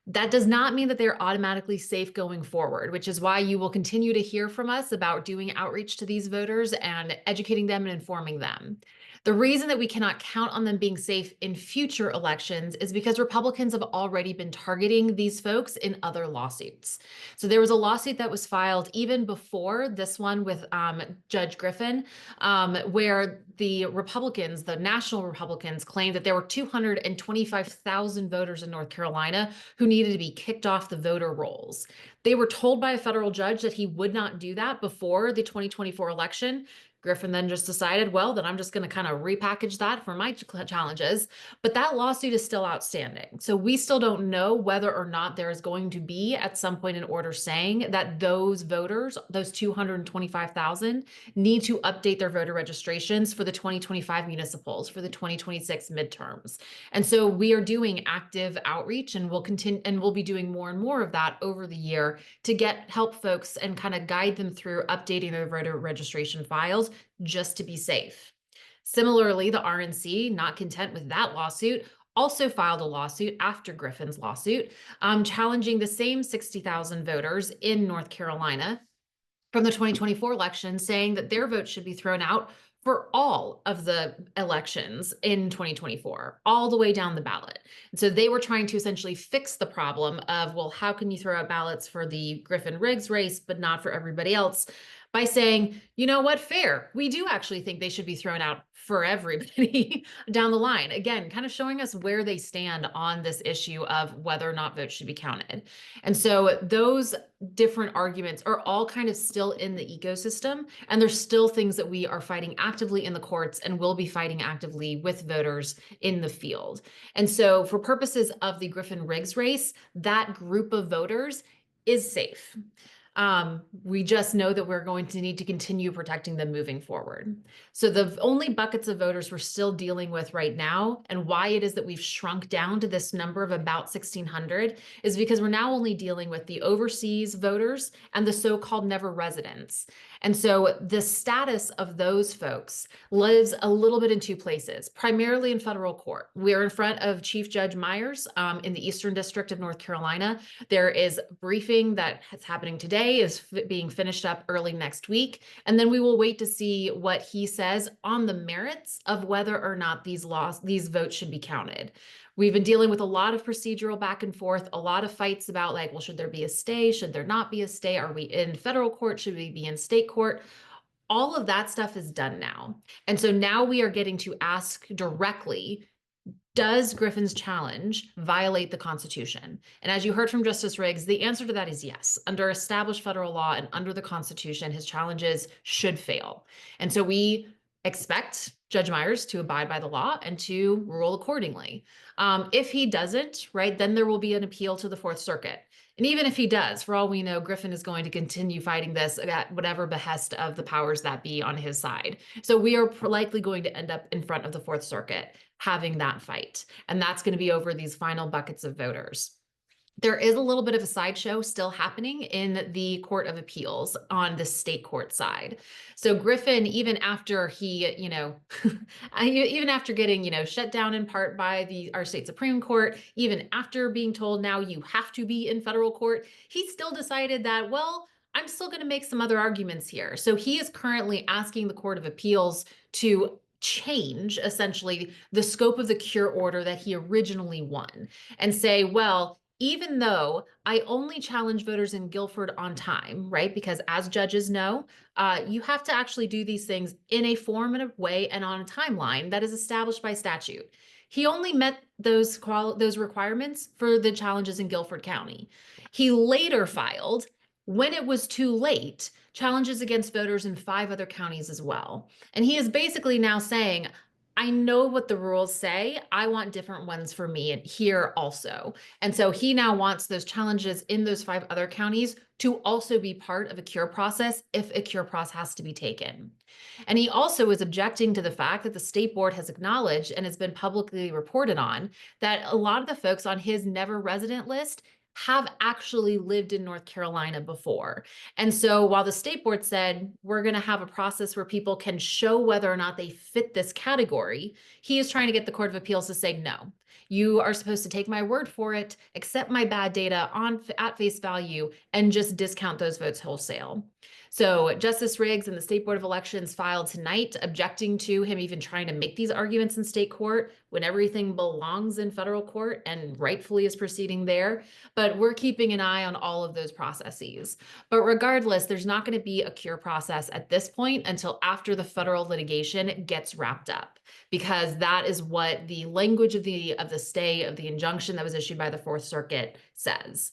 That does not mean that they're automatically safe going forward, which is why you will continue to hear from us about doing outreach to these voters and educating them and informing them. The reason that we cannot count on them being safe in future elections is because Republicans have already been targeting these folks in other lawsuits. So there was a lawsuit that was filed even before this one with Judge Griffin, where the Republicans, the national Republicans, claimed that there were 225,000 voters in North Carolina who needed to be kicked off the voter rolls. They were told by a federal judge that he would not do that before the 2024 election. Griffin then just decided, well, then I'm just going to kind of repackage that for my challenges. But that lawsuit is still outstanding. So we still don't know whether or not there is going to be at some point an order saying that those voters, those 225,000, need to update their voter registrations for the 2025 municipals, for the 2026 midterms. And so we are doing active outreach, and we'll continue, and we'll be doing more and more of that over the year to help folks and kind of guide them through updating their voter registration files just to be safe. Similarly, the RNC, not content with that lawsuit, also filed a lawsuit after Griffin's lawsuit, challenging the same 60,000 voters in North Carolina from the 2024 election, saying that their vote should be thrown out for all of the elections in 2024, all the way down the ballot. And so they were trying to essentially fix the problem of, well, how can you throw out ballots for the Griffin-Riggs race, but not for everybody else? By saying, you know what, fair. We do actually think they should be thrown out for everybody down the line. Again, kind of showing us where they stand on this issue of whether or not votes should be counted. And so those different arguments are all kind of still in the ecosystem, and there's still things that we are fighting actively in the courts and will be fighting actively with voters in the field. And so for purposes of the Griffin-Riggs race, that group of voters is safe. We just know that we're going to need to continue protecting them moving forward. So the only buckets of voters we're still dealing with right now, and why it is that we've shrunk down to this number of about 1,600, is because we're now only dealing with the overseas voters and the so-called never residents. And so the status of those folks lives a little bit in two places, primarily in federal court. We're in front of Chief Judge Myers in the Eastern District of North Carolina. There is a briefing that is happening today, is being finished up early next week. And then we will wait to see what he says on the merits of whether or not these votes should be counted. We've been dealing with a lot of procedural back and forth, a lot of fights about like, well, should there be a stay? Should there not be a stay? Are we in federal court? Should we be in state court? All of that stuff is done now. And so now we are getting to ask directly, does Griffin's challenge violate the Constitution? And as you heard from Justice Riggs, the answer to that is yes. Under established federal law and under the Constitution, his challenges should fail. And so we expect Judge Myers to abide by the law and to rule accordingly. If he doesn't, right, then there will be an appeal to the Fourth Circuit. And even if he does, for all we know, Griffin is going to continue fighting this at whatever behest of the powers that be on his side. So we are likely going to end up in front of the Fourth Circuit having that fight. And that's going to be over these final buckets of voters. There is a little bit of a sideshow still happening in the Court of Appeals on the state court side. So Griffin, even after he, even after getting, shut down in part by our state Supreme Court, even after being told now you have to be in federal court, he still decided that, well, I'm still going to make some other arguments here. So he is currently asking the Court of Appeals to change essentially the scope of the cure order that he originally won and say, well, even though I only challenge voters in Guilford on time, right? Because as judges know, you have to actually do these things in a formative way and on a timeline that is established by statute. He only met those requirements for the challenges in Guilford County. He later filed, when it was too late, challenges against voters in 5 other counties as well. And he is basically now saying, I know what the rules say. I want different ones for me here also. And so he now wants those challenges in those 5 other counties to also be part of a cure process if a cure process has to be taken. And he also is objecting to the fact that the state board has acknowledged and has been publicly reported on that a lot of the folks on his never resident list have actually lived in North Carolina before. And so while the state board said, we're going to have a process where people can show whether or not they fit this category, he is trying to get the Court of Appeals to say, no, You are supposed to take my word for it, accept my bad data at face value, and just discount those votes wholesale. So Justice Riggs and the State Board of Elections filed tonight objecting to him even trying to make these arguments in state court when everything belongs in federal court and rightfully is proceeding there. But we're keeping an eye on all of those processes. But regardless, there's not going to be a cure process at this point until after the federal litigation gets wrapped up, because that is what the language of the stay of the injunction that was issued by the Fourth Circuit says.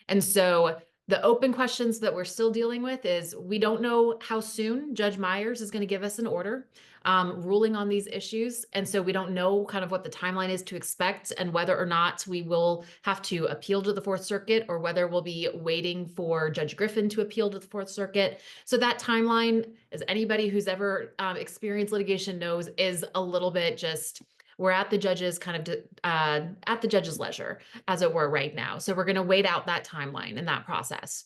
And so the open questions that we're still dealing with is we don't know how soon Judge Myers is going to give us an order ruling on these issues. And so we don't know kind of what the timeline is to expect and whether or not we will have to appeal to the Fourth Circuit or whether we'll be waiting for Judge Griffin to appeal to the Fourth Circuit. So that timeline, as anybody who's ever experienced litigation knows, is a little bit just, we're at the judge's at the judge's leisure, as it were, right now. So we're going to wait out that timeline and that process.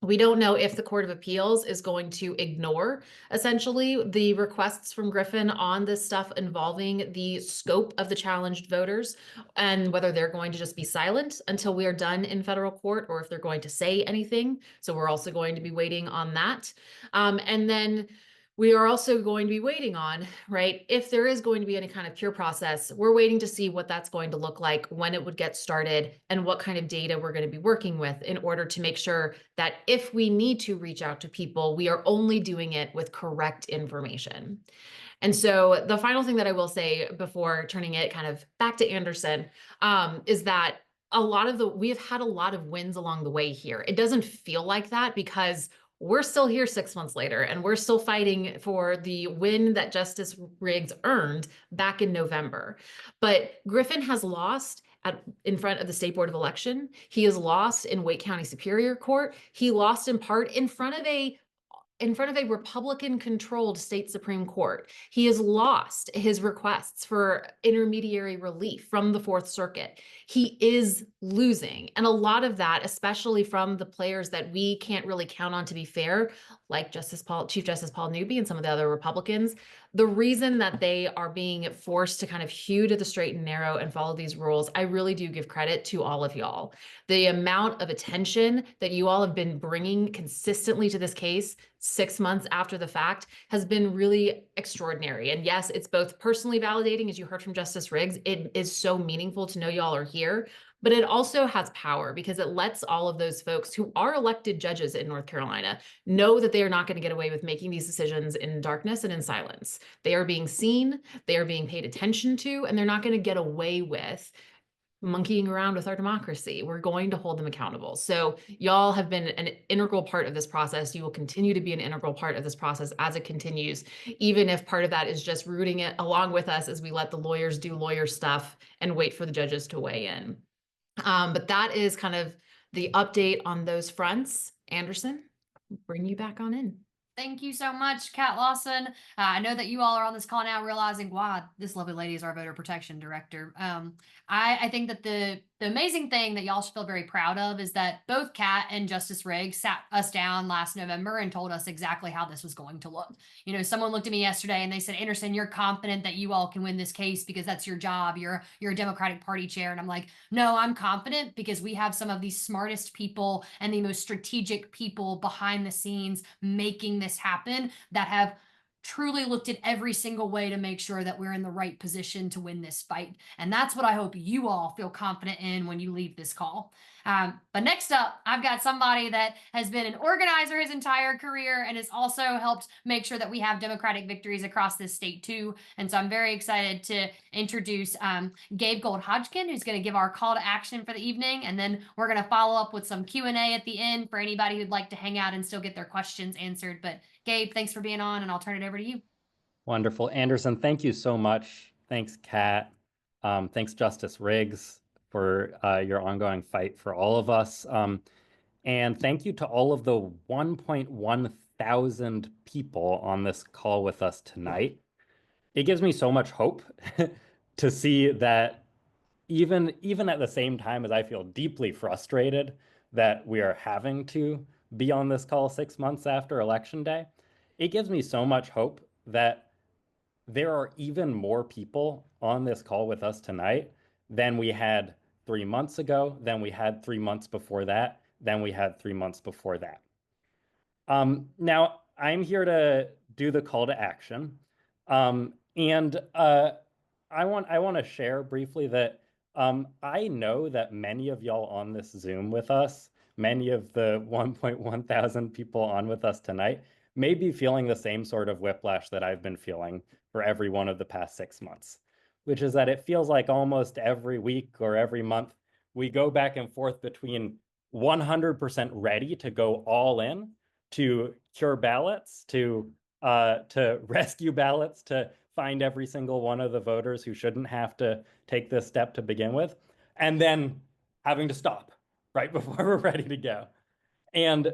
We don't know if the Court of Appeals is going to ignore essentially the requests from Griffin on this stuff involving the scope of the challenged voters and whether they're going to just be silent until we are done in federal court or if they're going to say anything. So we're also going to be waiting on that. And then we are also going to be waiting on, right, if there is going to be any kind of cure process, we're waiting to see what that's going to look like, when it would get started, and what kind of data we're going to be working with in order to make sure that if we need to reach out to people, we are only doing it with correct information. And so the final thing that I will say before turning it kind of back to Anderson is that we have had a lot of wins along the way here. It doesn't feel like that because we're still here 6 months later, and we're still fighting for the win that Justice Riggs earned back in November. But Griffin has lost in front of the State Board of Election. He has lost in Wake County Superior Court. He lost in part in front of a Republican-controlled state Supreme Court. He has lost his requests for intermediary relief from the Fourth Circuit. He is losing. And a lot of that, especially from the players that we can't really count on to be fair, like Chief Justice Paul Newby and some of the other Republicans, the reason that they are being forced to kind of hew to the straight and narrow and follow these rules, I really do give credit to all of y'all. The amount of attention that you all have been bringing consistently to this case 6 months after the fact has been really extraordinary. And yes, it's both personally validating, as you heard from Justice Riggs. It is so meaningful to know y'all are here, but it also has power because it lets all of those folks who are elected judges in North Carolina know that they are not going to get away with making these decisions in darkness and in silence. They are being seen, they are being paid attention to, and they're not going to get away with monkeying around with our democracy. We're going to hold them accountable. So y'all have been an integral part of this process. You will continue to be an integral part of this process as it continues, even if part of that is just rooting it along with us as we let the lawyers do lawyer stuff and wait for the judges to weigh in. But that is kind of the update on those fronts. Anderson, bring you back on in. Thank you so much, Kat Lawson. I know that you all are on this call now realizing, wow, this lovely lady is our voter protection director. I think that the amazing thing that y'all should feel very proud of is that both Kat and Justice Riggs sat us down last November and told us exactly how this was going to look. You know, someone looked at me yesterday and they said, Anderson, you're confident that you all can win this case because that's your job. You're a Democratic Party chair. And I'm like, no, I'm confident because we have some of the smartest people and the most strategic people behind the scenes making this happen that have truly looked at every single way to make sure that we're in the right position to win this fight. And that's what I hope you all feel confident in when you leave this call. But next up, I've got somebody that has been an organizer his entire career and has also helped make sure that we have Democratic victories across this state too. And so I'm very excited to introduce Gabe Gold-Hodgkin, who's going to give our call to action for the evening. And then we're going to follow up with some Q&A at the end for anybody who'd like to hang out and still get their questions answered. But Gabe, thanks for being on, and I'll turn it over to you. Wonderful. Anderson, thank you so much. Thanks, Kat. Thanks, Justice Riggs, for your ongoing fight for all of us. And thank you to all of the 1.1 thousand people on this call with us tonight. It gives me so much hope to see that even at the same time as I feel deeply frustrated that we are having to be on this call 6 months after Election Day, it gives me so much hope that there are even more people on this call with us tonight Then we had 3 months ago. Then we had 3 months before that. Then we had 3 months before that. Now, I'm here to do the call to action. And I want to share briefly that I know that many of y'all on this Zoom with us, many of the 1.1 thousand people on with us tonight, may be feeling the same sort of whiplash that I've been feeling for every one of the past 6 months, which is that it feels like almost every week or every month we go back and forth between 100% ready to go all in to cure ballots, to rescue ballots, to find every single one of the voters who shouldn't have to take this step to begin with, and then having to stop right before we're ready to go. And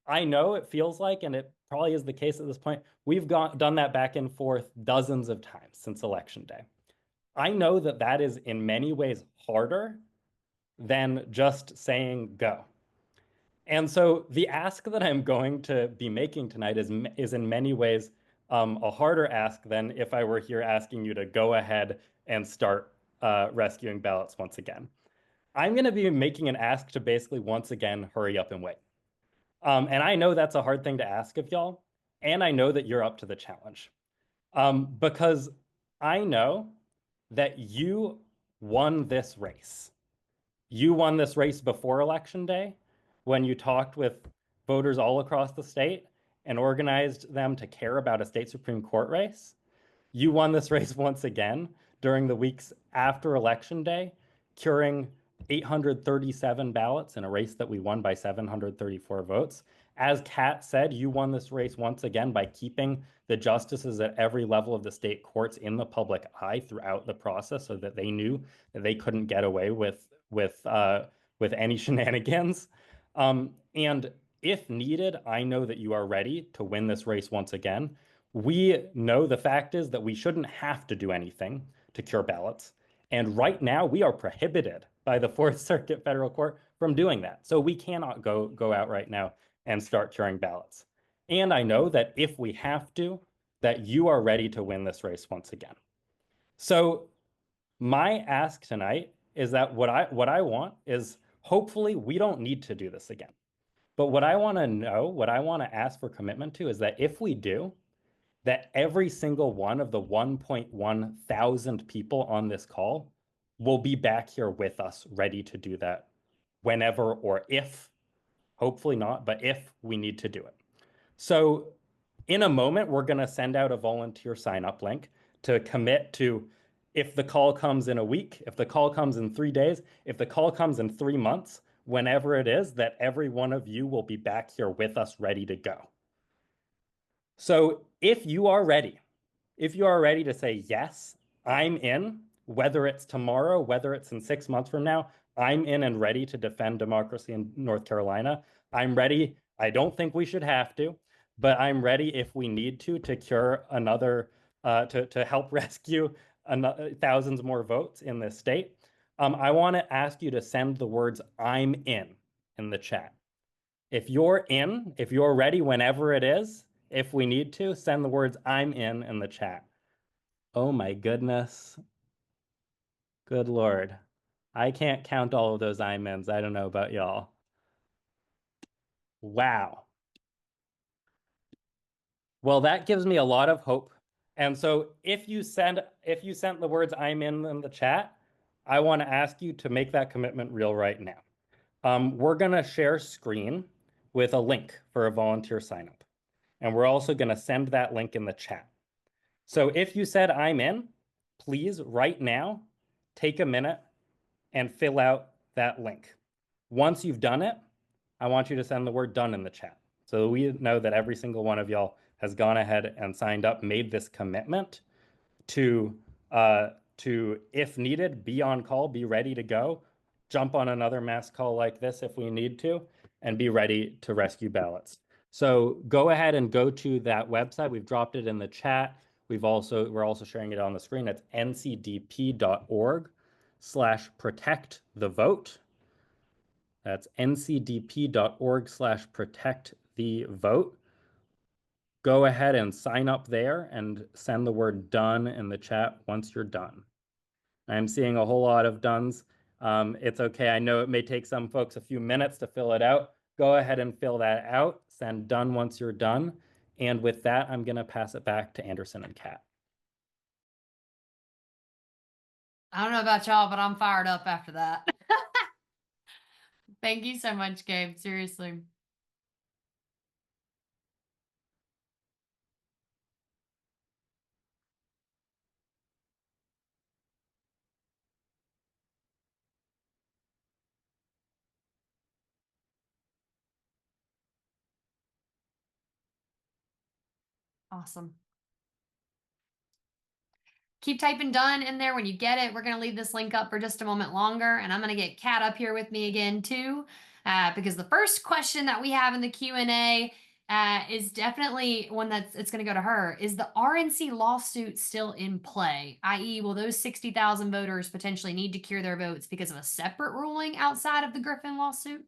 I know it feels like, and it probably is the case at this point, we've done that back and forth dozens of times since Election Day. I know that that is in many ways harder than just saying go. And so the ask that I'm going to be making tonight is in many ways a harder ask than if I were here asking you to go ahead and start rescuing ballots once again. I'm going to be making an ask to basically once again hurry up and wait. And I know that's a hard thing to ask of y'all, and I know that you're up to the challenge. Because I know that you won this race. You won this race before Election Day when you talked with voters all across the state and organized them to care about a state Supreme Court race. You won this race once again during the weeks after Election Day, curing 837 ballots in a race that we won by 734 votes. As Kat said, you won this race once again by keeping the justices at every level of the state courts in the public eye throughout the process so that they knew that they couldn't get away with any shenanigans. And if needed, I know that you are ready to win this race once again. We know the fact is that we shouldn't have to do anything to cure ballots. And right now, we are prohibited by the Fourth Circuit Federal Court from doing that. So we cannot go out right now and start curing ballots. And I know that if we have to, that you are ready to win this race once again. So my ask tonight is that what I want is hopefully we don't need to do this again. But what I want to know, what I want to ask for commitment to is that if we do, that every single one of the 1.1 thousand people on this call will be back here with us ready to do that whenever or if, hopefully not, but if we need to do it. So in a moment, we're going to send out a volunteer sign-up link to commit to if the call comes in a week, if the call comes in 3 days, if the call comes in 3 months, whenever it is, that every one of you will be back here with us ready to go. So if you are ready to say, yes, I'm in, whether it's tomorrow, whether it's in 6 months from now, I'm in and ready to defend democracy in North Carolina. I'm ready. I don't think we should have to, but I'm ready if we need to cure another, to help rescue thousands more votes in this state. I want to ask you to send the words "I'm in" the chat. If you're in, if you're ready whenever it is, if we need to, send the words "I'm in" the chat. Oh my goodness. Good Lord. I can't count all of those "I'm ins." I don't know about y'all. Wow. Well, that gives me a lot of hope. And so if you sent the words "I'm in" the chat, I want to ask you to make that commitment real right now. We're going to share screen with a link for a volunteer sign up. And we're also going to send that link in the chat. So if you said "I'm in," please right now, take a minute and fill out that link. Once you've done it, I want you to send the word "done" in the chat. So we know that every single one of y'all has gone ahead and signed up, made this commitment to if needed, be on call, be ready to go, jump on another mass call like this if we need to, and be ready to rescue ballots. So go ahead and go to that website. We've dropped it in the chat. We're also sharing it on the screen. It's ncdp.org/protect the vote. That's ncdp.org/protect the vote. Go ahead and sign up there and send the word "done" in the chat once you're done. I'm seeing a whole lot of dones. It's okay. I know it may take some folks a few minutes to fill it out. Go ahead and fill that out. Send done once you're done. And with that, I'm going to pass it back to Anderson and Kat. I don't know about y'all, but I'm fired up after that. Thank you so much, Gabe. Seriously. Awesome. Keep typing done in there when you get it. We're going to leave this link up for just a moment longer, and I'm going to get Kat up here with me again too, because the first question that we have in the Q&A is definitely one it's going to go to her. Is the RNC lawsuit still in play? I.e., will those 60,000 voters potentially need to cure their votes because of a separate ruling outside of the Griffin lawsuit?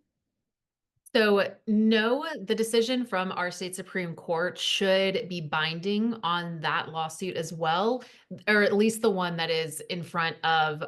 So no, the decision from our state Supreme Court should be binding on that lawsuit as well, or at least the one that is in front of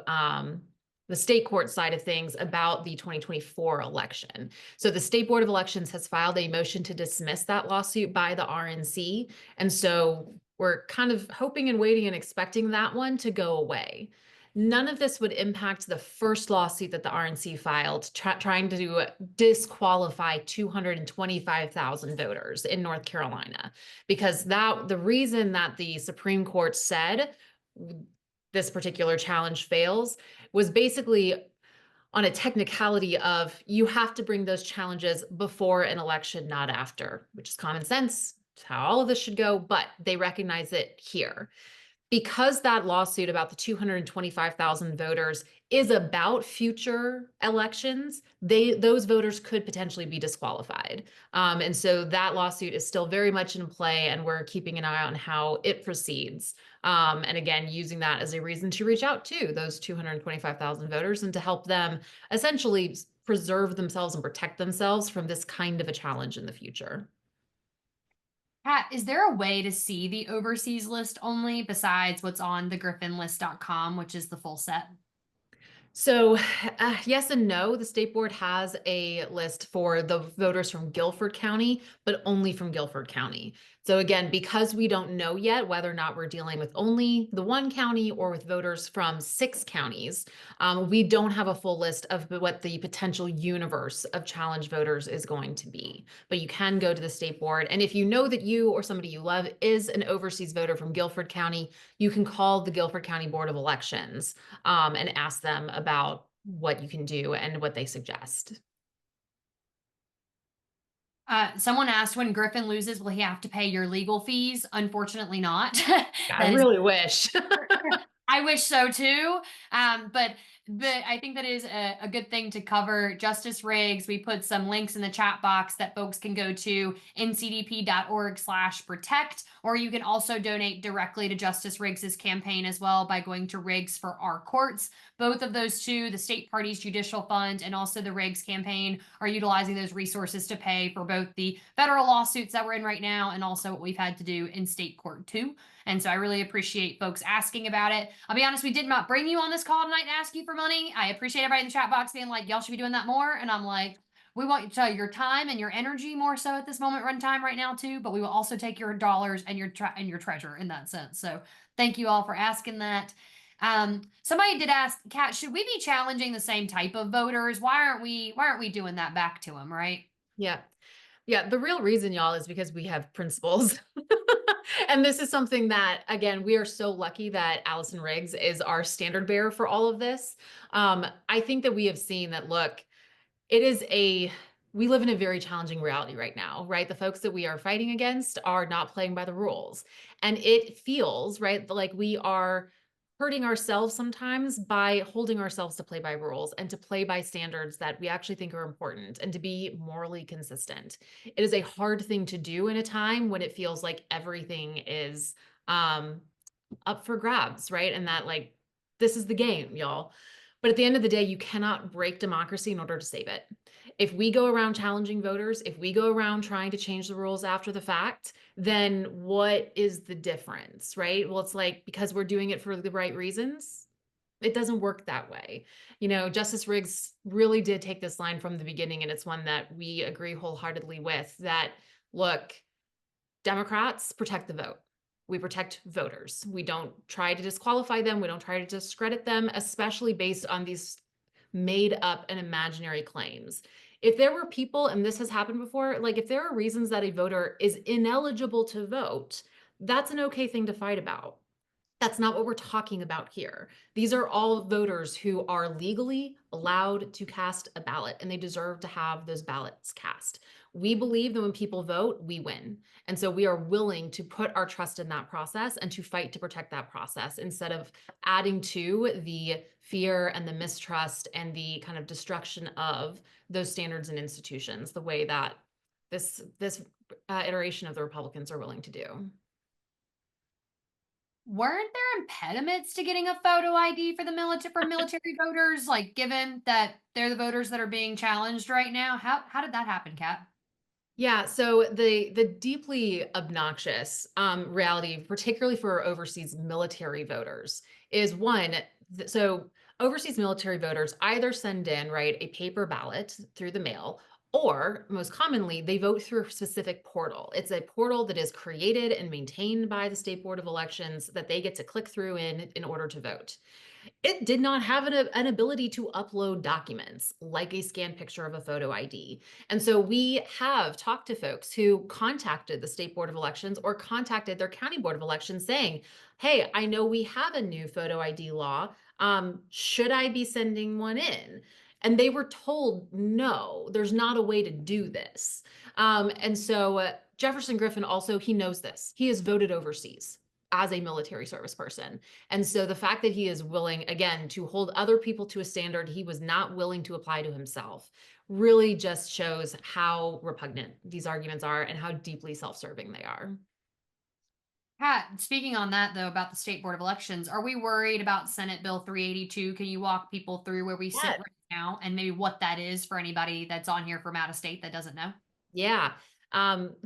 the state court side of things about the 2024 election. So the State Board of Elections has filed a motion to dismiss that lawsuit by the RNC. And so we're kind of hoping and waiting and expecting that one to go away. None of this would impact the first lawsuit that the RNC filed, trying to disqualify 225,000 voters in North Carolina, because the reason that the Supreme Court said this particular challenge fails was basically on a technicality of you have to bring those challenges before an election, not after, which is common sense. It's how all of this should go, but they recognize it here. Because that lawsuit about the 225,000 voters is about future elections, those voters could potentially be disqualified. And so that lawsuit is still very much in play, and we're keeping an eye on how it proceeds. And again, using that as a reason to reach out to those 225,000 voters and to help them essentially preserve themselves and protect themselves from this kind of a challenge in the future. Pat, is there a way to see the overseas list only besides what's on thegriffinlist.com, which is the full set? So yes and no. The state board has a list for the voters from Guilford County, but only from Guilford County. So again, because we don't know yet whether or not we're dealing with only the one county or with voters from 6 counties, we don't have a full list of what the potential universe of challenge voters is going to be. But you can go to the state board. And if you know that you or somebody you love is an overseas voter from Guilford County, you can call the Guilford County Board of Elections and ask them about what you can do and what they suggest. Someone asked, when Griffin loses, will he have to pay your legal fees? Unfortunately not. I really wish. I wish so too. But I think that is a good thing to cover. Justice Riggs, we put some links in the chat box that folks can go to ncdp.org/protect, or you can also donate directly to Justice Riggs's campaign as well by going to Riggs for Our Courts. Both of those two, the state party's judicial fund and also the Riggs campaign, are utilizing those resources to pay for both the federal lawsuits that we're in right now and also what we've had to do in state court too. And so I really appreciate folks asking about it. I'll be honest, we did not bring you on this call tonight to ask you for money. I appreciate everybody in the chat box being like, y'all should be doing that more. And I'm like, we want you to tell your time and your energy more so at this moment run time right now too, but we will also take your dollars and your treasure in that sense. So thank you all for asking that. Somebody did ask, Kat, should we be challenging the same type of voters? Why aren't we doing that back to them, right? Yeah. Yeah, the real reason, y'all, is because we have principles. And this is something that, again, we are so lucky that Allison Riggs is our standard bearer for all of this. I think that we have seen that, look, we live in a very challenging reality right now, right? The folks that we are fighting against are not playing by the rules. And it feels, right, like we are hurting ourselves sometimes by holding ourselves to play by rules and to play by standards that we actually think are important and to be morally consistent. It is a hard thing to do in a time when it feels like everything is up for grabs, right? And that, like, this is the game, y'all. But at the end of the day, you cannot break democracy in order to save it. If we go around challenging voters, if we go around trying to change the rules after the fact, then what is the difference, right? Well, it's like, because we're doing it for the right reasons, It doesn't work that way. You know, Justice Riggs really did take this line from the beginning, and it's one that we agree wholeheartedly with, that, look, Democrats protect the vote. We protect voters. We don't try to disqualify them. We don't try to discredit them, especially based on these made up and imaginary claims. If there were people, and this has happened before, like if there are reasons that a voter is ineligible to vote, that's an okay thing to fight about. That's not what we're talking about here. These are all voters who are legally allowed to cast a ballot, and they deserve to have those ballots cast. We believe that when people vote, we win. And so we are willing to put our trust in that process and to fight to protect that process instead of adding to the fear and the mistrust and the kind of destruction of those standards and institutions the way that this iteration of the Republicans are willing to do. Weren't there impediments to getting a photo ID for the military voters? Like, given that they're the voters that are being challenged right now, how did that happen, Kat? Yeah, so the deeply obnoxious reality, particularly for overseas military voters, is one. So overseas military voters either send in, right, a paper ballot through the mail, or most commonly, they vote through a specific portal. It's a portal that is created and maintained by the State Board of Elections that they get to click through in order to vote. It did not have an ability to upload documents like a scanned picture of a photo ID. And so we have talked to folks who contacted the State Board of Elections or contacted their county board of elections saying, hey, I know we have a new photo ID law. Should I be sending one in? And they were told, no, there's not a way to do this. And so Jefferson Griffin also, he knows this. He has voted overseas as a military service person. And so the fact that he is willing, again, to hold other people to a standard he was not willing to apply to himself really just shows how repugnant these arguments are and how deeply self-serving they are. Kat, speaking on that though about the State Board of Elections, are we worried about Senate Bill 382? Can you walk people through where we sit Yeah. right now and maybe what that is for anybody that's on here from out of state that doesn't know? Yeah.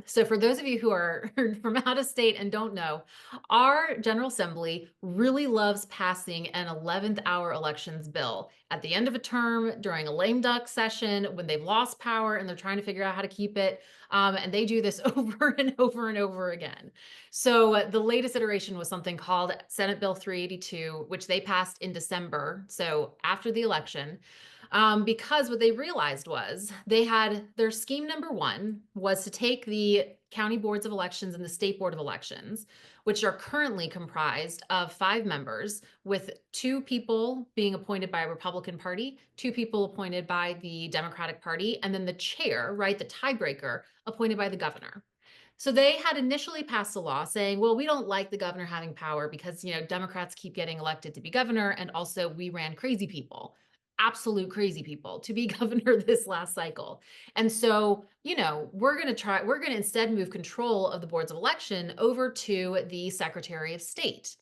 So for those of you who are from out of state and don't know, our General Assembly really loves passing an 11th hour elections bill at the end of a term, during a lame duck session, when they've lost power and they're trying to figure out how to keep it. And they do this over and over and over again. So the latest iteration was something called Senate Bill 382, which they passed in December, so after the election. Because what they realized was they had their scheme number one was to take the county boards of elections and the state board of elections, which are currently comprised of 5 members, with 2 people being appointed by a Republican Party, 2 people appointed by the Democratic Party, and then the chair, right, the tiebreaker, appointed by the governor. So they had initially passed a law saying, well, we don't like the governor having power because, you know, Democrats keep getting elected to be governor, and also we ran crazy people, absolute crazy people, to be governor this last cycle. And so, you know, we're going to instead move control of the boards of election over to the Secretary of State.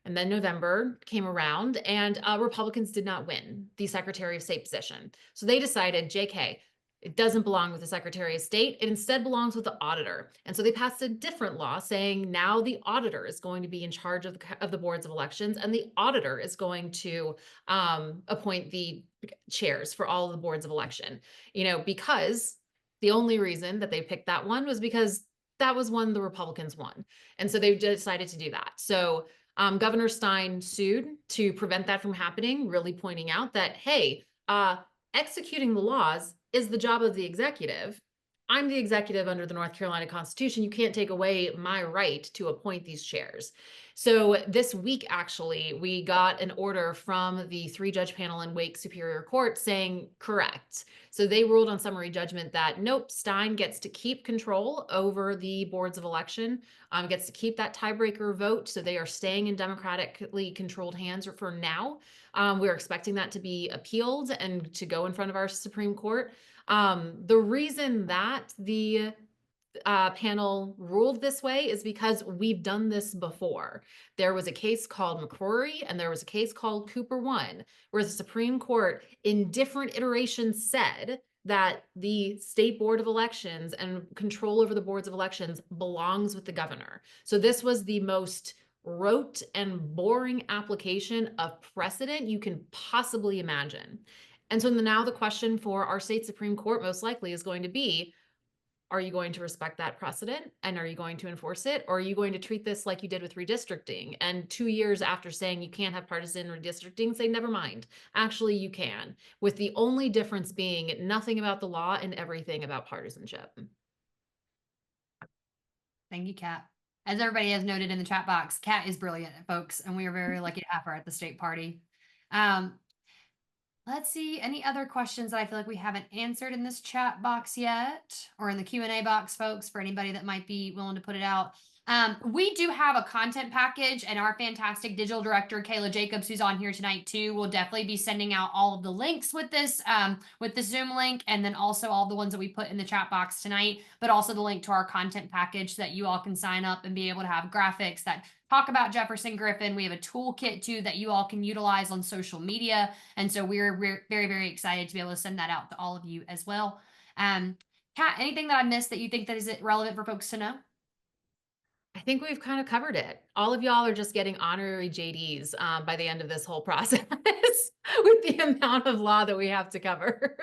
And then November came around and Republicans did not win the Secretary of State position. So they decided, JK, it doesn't belong with the Secretary of State. It instead belongs with the auditor. And so they passed a different law saying now the auditor is going to be in charge of the boards of elections, and the auditor is going to appoint the chairs for all of the boards of election. You know, because the only reason that they picked that one was because that was one the Republicans won. And so they decided to do that. So Governor Stein sued to prevent that from happening, really pointing out that, hey, executing the laws is the job of the executive. I'm the executive under the North Carolina Constitution. You can't take away my right to appoint these chairs. So this week, actually, we got an order from the 3-judge panel in Wake Superior Court saying correct. So they ruled on summary judgment that nope, Stein gets to keep control over the boards of election, gets to keep that tiebreaker vote. So they are staying in democratically controlled hands for now. We're expecting that to be appealed and to go in front of our Supreme Court. The reason that the panel ruled this way is because we've done this before. There was a case called McCrory and there was a case called Cooper 1, where the Supreme Court in different iterations said that the state board of elections and control over the boards of elections belongs with the governor. So this was the most rote and boring application of precedent you can possibly imagine. And so now the question for our state Supreme Court most likely is going to be, are you going to respect that precedent and are you going to enforce it? Or are you going to treat this like you did with redistricting? And 2 years after saying you can't have partisan redistricting, say, never mind. Actually, you can, with the only difference being nothing about the law and everything about partisanship. Thank you, Kat. As everybody has noted in the chat box, Kat is brilliant, folks, and we are very lucky to have her at the state party. Let's see, any other questions that I feel like we haven't answered in this chat box yet, or in the Q&A box, folks, for anybody that might be willing to put it out. We do have a content package, and our fantastic digital director, Kayla Jacobs, who's on here tonight too, will definitely be sending out all of the links with this Zoom link, and then also all the ones that we put in the chat box tonight, but also the link to our content package so that you all can sign up and be able to have graphics that talk about Jefferson Griffin. We have a toolkit too that you all can utilize on social media. And so we're very, very excited to be able to send that out to all of you as well. Kat, anything that I missed that you think that is relevant for folks to know? I think we've kind of covered it. All of y'all are just getting honorary JDs by the end of this whole process with the amount of law that we have to cover.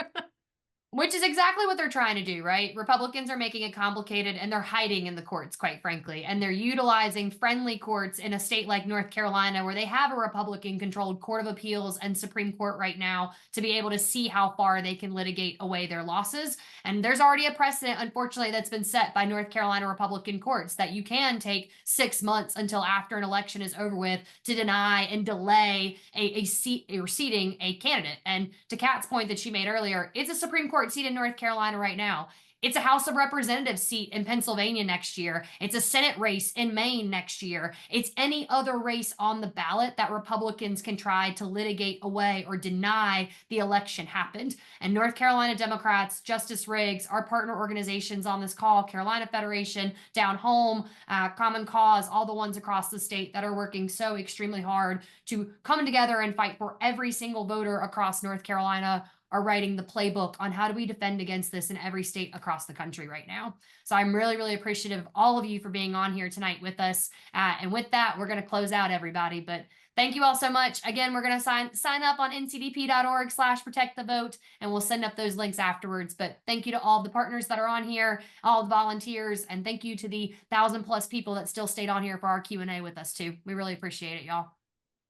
Which is exactly what they're trying to do, right? Republicans are making it complicated and they're hiding in the courts, quite frankly. And they're utilizing friendly courts in a state like North Carolina, where they have a Republican controlled Court of Appeals and Supreme Court right now, to be able to see how far they can litigate away their losses. And there's already a precedent, unfortunately, that's been set by North Carolina Republican courts that you can take 6 months until after an election is over with to deny and delay a seating a candidate. And to Kat's point that she made earlier, it's a Supreme Court seat in North Carolina right now. It's a House of Representatives seat in Pennsylvania next year. It's a Senate race in Maine next year. It's any other race on the ballot that Republicans can try to litigate away or deny the election happened. And North Carolina Democrats, Justice Riggs, our partner organizations on this call, Carolina Federation, Down Home, Common Cause, all the ones across the state that are working so extremely hard to come together and fight for every single voter across North Carolina, are writing the playbook on how do we defend against this in every state across the country right now. So I'm really, really appreciative of all of you for being on here tonight with us. And with that, we're going to close out, everybody. But thank you all so much. Again, we're going to sign up on ncdp.org/protectthevote, and we'll send up those links afterwards. But thank you to all the partners that are on here, all the volunteers, and thank you to the 1,000+ people that still stayed on here for our Q&A with us too. We really appreciate it, y'all.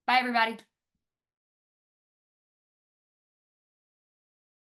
Bye, everybody.